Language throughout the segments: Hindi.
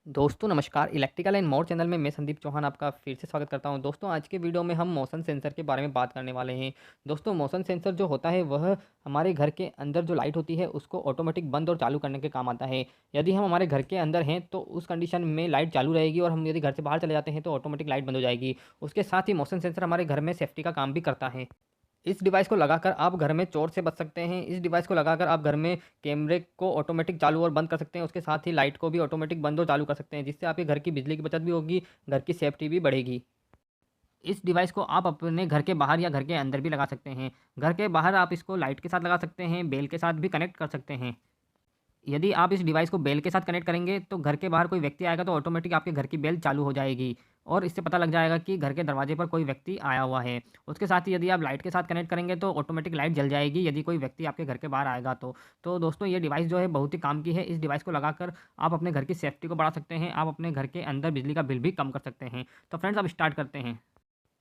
दोस्तों नमस्कार, इलेक्ट्रिकल एंड मोर चैनल में मैं संदीप चौहान आपका फिर से स्वागत करता हूं। दोस्तों आज के वीडियो में हम मोशन सेंसर के बारे में बात करने वाले हैं। दोस्तों मोशन सेंसर जो होता है वह हमारे घर के अंदर जो लाइट होती है उसको ऑटोमेटिक बंद और चालू करने के काम आता है। यदि हम हमारे घर के अंदर हैं तो उस कंडीशन में लाइट चालू रहेगी और हम यदि घर से बाहर चले जाते हैं तो ऑटोमेटिक लाइट बंद हो जाएगी। उसके साथ ही मोशन सेंसर हमारे घर में सेफ्टी का काम भी करता है। इस डिवाइस को लगाकर आप घर में चोर से बच सकते हैं। इस डिवाइस को लगाकर आप घर में कैमरे को ऑटोमेटिक चालू और बंद कर सकते हैं। उसके साथ ही लाइट को भी ऑटोमेटिक बंद और चालू कर सकते हैं, जिससे आपके घर की बिजली की बचत भी होगी, घर की सेफ्टी भी बढ़ेगी। इस डिवाइस को आप अपने घर के बाहर या घर के अंदर भी लगा सकते हैं। घर के बाहर आप इसको लाइट के साथ लगा सकते हैं, बेल के साथ भी कनेक्ट कर सकते हैं। यदि आप इस डिवाइस को बेल के साथ कनेक्ट करेंगे तो घर के बाहर कोई व्यक्ति आएगा तो ऑटोमेटिक आपके घर की बेल चालू हो जाएगी और इससे पता लग जाएगा कि घर के दरवाजे पर कोई व्यक्ति आया हुआ है। उसके साथ ही यदि आप लाइट के साथ कनेक्ट करेंगे तो ऑटोमेटिक लाइट जल जाएगी यदि कोई व्यक्ति आपके घर के बाहर आएगा तो दोस्तों ये डिवाइस जो है बहुत ही काम की है। इस डिवाइस को लगाकर आप अपने घर की सेफ्टी को बढ़ा सकते हैं, आप अपने घर के अंदर बिजली का बिल भी कम कर सकते हैं। तो फ्रेंड्स अब स्टार्ट करते हैं।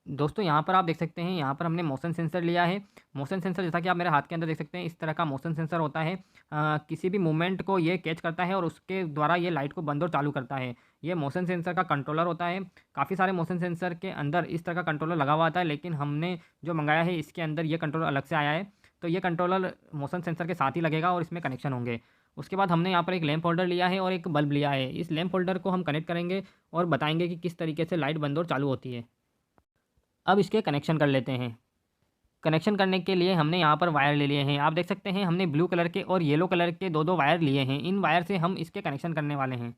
दोस्तों यहाँ पर आप देख सकते हैं, यहाँ पर हमने मोशन सेंसर लिया है। मोशन सेंसर जैसा कि आप मेरे हाथ के अंदर देख सकते हैं, इस तरह का मोशन सेंसर होता है। किसी भी मूवमेंट को ये कैच करता है और उसके द्वारा ये लाइट को बंद और चालू करता है। ये मोशन सेंसर का कंट्रोलर होता है। काफ़ी सारे मोशन सेंसर के अंदर इस तरह का कंट्रोलर लगा हुआ आता है, लेकिन हमने जो मंगाया है इसके अंदर ये कंट्रोलर अलग से आया है। तो ये कंट्रोलर मोशन सेंसर के साथ ही लगेगा और इसमें कनेक्शन होंगे। उसके बाद हमने यहाँ पर एक लैंप होल्डर लिया है और एक बल्ब लिया है। इस लैंप होल्डर को हम कनेक्ट करेंगे और बताएंगे कि किस तरीके से लाइट बंद और चालू होती है। अब इसके कनेक्शन कर लेते हैं। कनेक्शन करने के लिए हमने यहाँ पर वायर ले लिए हैं। आप देख सकते हैं हमने ब्लू कलर के और येलो कलर के दो दो वायर लिए हैं। इन वायर से हम इसके कनेक्शन करने वाले हैं।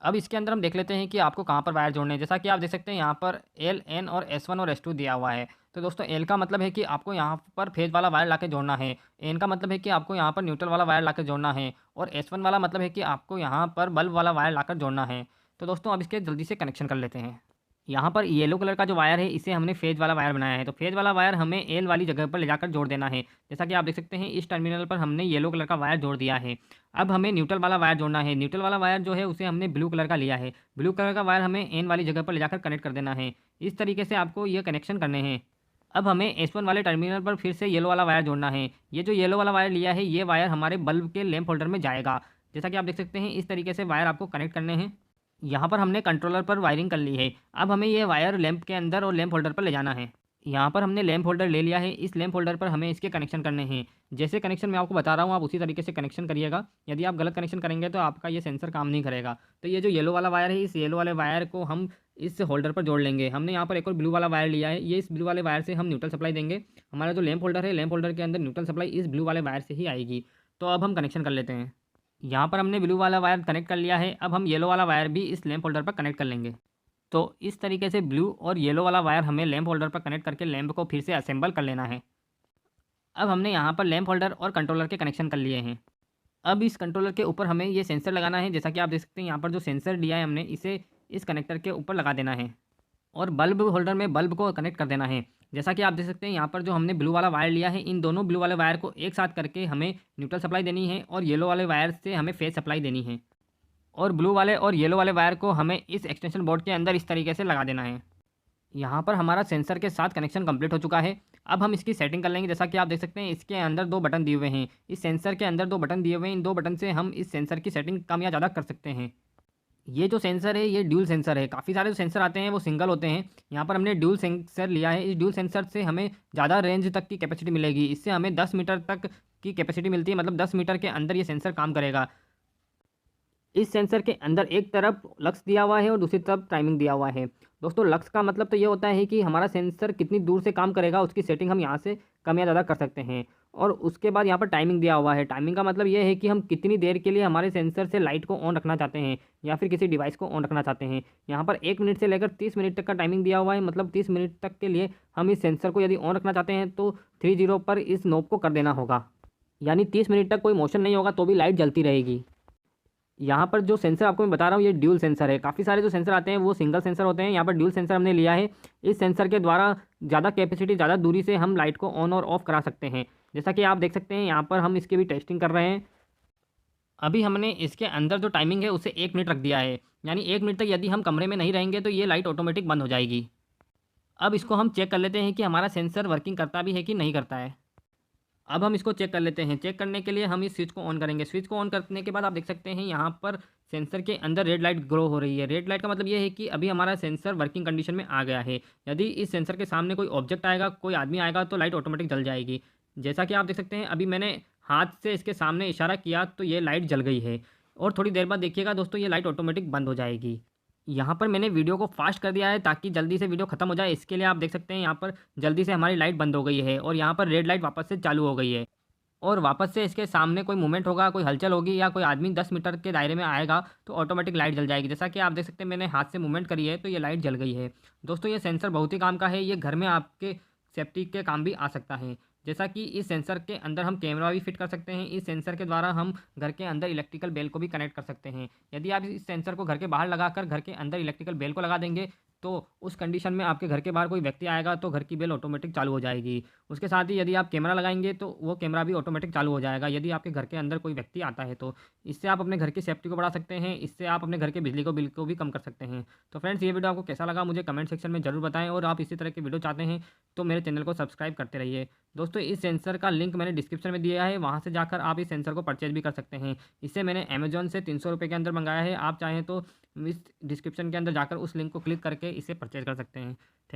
अब इसके अंदर हम देख लेते हैं कि आपको कहाँ पर वायर जोड़ने हैं। जैसा कि आप देख सकते हैं यहाँ पर एल, एन और S1 और S2 दिया हुआ है। तो दोस्तों एल का मतलब है कि आपको यहाँ पर फेज वाला वायर लाके जोड़ना है। एन का मतलब है कि आपको यहाँ पर न्यूट्रल वाला वायर लाकर जोड़ना है और S1 वाला मतलब है कि आपको यहाँ पर बल्ब वाला वायर लाकर जोड़ना है। तो दोस्तों अब इसके जल्दी से कनेक्शन कर लेते हैं। यहाँ पर येलो कलर का जो वायर है इसे हमने फेज वाला वायर बनाया है। तो फेज वाला वायर हमें एल वाली जगह पर ले जाकर जोड़ देना है। जैसा कि आप देख सकते हैं इस टर्मिनल पर हमने येलो कलर का वायर जोड़ दिया है। अब हमें न्यूट्रल वाला वायर जोड़ना है। न्यूट्रल वाला वायर जो है उसे हमने ब्लू कलर का लिया है। ब्लू कलर का वायर हमें एन वाली जगह पर ले जाकर कनेक्ट कर देना है। इस तरीके से आपको ये कनेक्शन करने हैं। अब हमें S1 वाले टर्मिनल पर फिर से येलो वाला वायर जोड़ना है। ये जो येलो वाला वायर लिया है ये वायर हमारे बल्ब के लैंप होल्डर में जाएगा। जैसा कि आप देख सकते हैं इस तरीके से वायर आपको कनेक्ट करने हैं। यहाँ पर हमने कंट्रोलर पर वायरिंग कर ली है। अब हमें ये वायर लैंप के अंदर और लैंप होल्डर पर ले जाना है। यहाँ पर हमने लैंप होल्डर ले लिया है। इस लैंप होल्डर पर हमें इसके कनेक्शन करने हैं। जैसे कनेक्शन मैं आपको बता रहा हूँ आप उसी तरीके से कनेक्शन करिएगा। यदि आप गलत कनेक्शन करेंगे तो आपका ये सेंसर काम नहीं करेगा। तो ये जो येलो वाला वायर है इस येलो वाले वायर को हम इस होल्डर पर जोड़ लेंगे। हमने यहाँ पर एक और ब्लू वाला वायर लिया है। ये इस ब्लू वाले वायर से हम न्यूट्रल सप्लाई देंगे। हमारा जो लैंप होल्डर है लैंप होल्डर के अंदर न्यूट्रल सप्लाई इस ब्लू वाले वायर से ही आएगी। तो अब हम कनेक्शन कर लेते हैं। यहाँ पर हमने ब्लू वाला वायर कनेक्ट कर लिया है। अब हम येलो वाला वायर भी इस लैंप होल्डर पर कनेक्ट कर लेंगे। तो इस तरीके से ब्लू और येलो वाला वायर हमें लैंप होल्डर पर कनेक्ट करके लैंप को फिर से असेंबल कर लेना है। अब हमने यहाँ पर लैंप होल्डर और कंट्रोलर के कनेक्शन कर लिए हैं। अब इस कंट्रोलर के ऊपर हमें ये सेंसर लगाना है। जैसा कि आप देख सकते हैं यहाँ पर जो सेंसर दिया है हमने इसे इस कनेक्टर के ऊपर लगा देना है और बल्ब होल्डर में बल्ब को कनेक्ट कर देना है। जैसा कि आप देख सकते हैं यहाँ पर जो हमने ब्लू वाला वायर लिया है इन दोनों ब्लू वाले वायर को एक साथ करके हमें न्यूट्रल सप्लाई देनी है और येलो वाले वायर से हमें फेज सप्लाई देनी है। और ब्लू वाले और येलो वाले वायर को हमें इस एक्सटेंशन बोर्ड के अंदर इस तरीके से लगा देना है। यहाँ पर हमारा सेंसर के साथ कनेक्शन कंप्लीट हो चुका है। अब हम इसकी सेटिंग कर लेंगे। जैसा कि आप देख सकते हैं इसके अंदर दो बटन दिए हुए हैं। इस सेंसर के अंदर दो बटन दिए हुए हैं। इन दो बटन से हम इस सेंसर की सेटिंग कम या ज़्यादा कर सकते हैं। ये जो सेंसर है ये ड्यूल सेंसर है। काफ़ी सारे जो सेंसर आते हैं वो सिंगल होते हैं। यहाँ पर हमने ड्यूल सेंसर लिया है। इस ड्यूल सेंसर से हमें ज़्यादा रेंज तक की कैपेसिटी मिलेगी। इससे हमें 10 मीटर तक की कैपेसिटी मिलती है, मतलब 10 मीटर के अंदर ये सेंसर काम करेगा। इस सेंसर के अंदर एक तरफ लक्स दिया हुआ है और दूसरी तरफ टाइमिंग दिया हुआ है। दोस्तों लक्स का मतलब तो ये होता है कि हमारा सेंसर कितनी दूर से काम करेगा उसकी सेटिंग हम यहाँ से कम या ज़्यादा कर सकते हैं। और उसके बाद यहाँ पर टाइमिंग दिया हुआ है। टाइमिंग का मतलब ये है कि हम कितनी देर के लिए हमारे सेंसर से लाइट को ऑन रखना चाहते हैं या फिर किसी डिवाइस को ऑन रखना चाहते हैं। यहाँ पर 1 मिनट से लेकर 30 मिनट तक का टाइमिंग दिया हुआ है। मतलब 30 मिनट तक के लिए हम इस सेंसर को यदि ऑन रखना चाहते हैं तो 30 पर इस नोब को कर देना होगा। यानी 30 मिनट तक कोई मोशन नहीं होगा तो भी लाइट जलती रहेगी। यहाँ पर जो सेंसर आपको मैं बता रहा हूँ ये ड्यूल सेंसर है। काफ़ी सारे जो सेंसर आते हैं वो सिंगल सेंसर होते हैं। यहाँ पर ड्यूल सेंसर हमने लिया है। इस सेंसर के द्वारा ज़्यादा कैपेसिटी ज़्यादा दूरी से हम लाइट को ऑन और ऑफ करा सकते हैं। जैसा कि आप देख सकते हैं यहाँ पर हम इसकी भी टेस्टिंग कर रहे हैं। अभी हमने इसके अंदर जो टाइमिंग है उसे 1 मिनट रख दिया है। यानी 1 मिनट तक यदि हम कमरे में नहीं रहेंगे तो ये लाइट ऑटोमेटिक बंद हो जाएगी। अब इसको हम चेक कर लेते हैं कि हमारा सेंसर वर्किंग करता भी है कि नहीं करता है। अब हम इसको चेक कर लेते हैं। चेक करने के लिए हम इस स्विच को ऑन करेंगे। स्विच को ऑन करने के बाद आप देख सकते हैं यहाँ पर सेंसर के अंदर रेड लाइट ग्लो हो रही है। रेड लाइट का मतलब ये है कि अभी हमारा सेंसर वर्किंग कंडीशन में आ गया है। यदि इस सेंसर के सामने कोई ऑब्जेक्ट आएगा, कोई आदमी आएगा, तो लाइट ऑटोमेटिक जल जाएगी। जैसा कि आप देख सकते हैं, अभी मैंने हाथ से इसके सामने इशारा किया तो ये लाइट जल गई है। और थोड़ी देर बाद देखिएगा दोस्तों, ये लाइट ऑटोमेटिक बंद हो जाएगी। यहाँ पर मैंने वीडियो को फास्ट कर दिया है ताकि जल्दी से वीडियो खत्म हो जाए। इसके लिए आप देख सकते हैं यहाँ पर जल्दी से हमारी लाइट बंद हो गई है और यहाँ पर रेड लाइट वापस से चालू हो गई है। और वापस से इसके सामने कोई मूवमेंट होगा, कोई हलचल होगी या कोई आदमी 10 मीटर के दायरे में आएगा तो ऑटोमेटिक लाइट जल जाएगी। जैसा कि आप देख सकते हैं, मैंने हाथ से मूवमेंट करी है तो ये लाइट जल गई है। दोस्तों, ये सेंसर बहुत ही काम का है। ये घर में आपके सेफ्टी के काम भी आ सकता है। जैसा कि इस सेंसर के अंदर हम कैमरा भी फिट कर सकते हैं। इस सेंसर के द्वारा हम घर के अंदर इलेक्ट्रिकल बेल को भी कनेक्ट कर सकते हैं। यदि आप इस सेंसर को घर के बाहर लगाकर घर के अंदर इलेक्ट्रिकल बेल को लगा देंगे तो उस कंडीशन में आपके घर के बाहर कोई व्यक्ति आएगा तो घर की बेल ऑटोमेटिक चालू हो जाएगी। उसके साथ ही यदि आप कैमरा लगाएंगे तो वो कैमरा भी ऑटोमेटिक चालू हो जाएगा यदि आपके घर के अंदर कोई व्यक्ति आता है तो। इससे आप अपने घर की सेफ्टी को बढ़ा सकते हैं। इससे आप अपने घर के बिजली को बिल को भी कम कर सकते हैं। तो फ्रेंड्स, ये वीडियो आपको कैसा लगा मुझे कमेंट सेक्शन में ज़रूर बताएं। और आप इसी तरह की वीडियो चाहते हैं तो मेरे चैनल को सब्सक्राइब करते रहिए। दोस्तों, इस सेंसर का लिंक मैंने डिस्क्रिप्शन में दिया है, वहाँ से जाकर आप इस सेंसर को परचेज भी कर सकते हैं। इसे मैंने अमेजोन से 300 रुपये के अंदर मंगाया है। आप चाहें तो इस डिस्क्रिप्शन के अंदर जाकर उस लिंक को क्लिक करके इसे परचेज कर सकते हैं। थैंक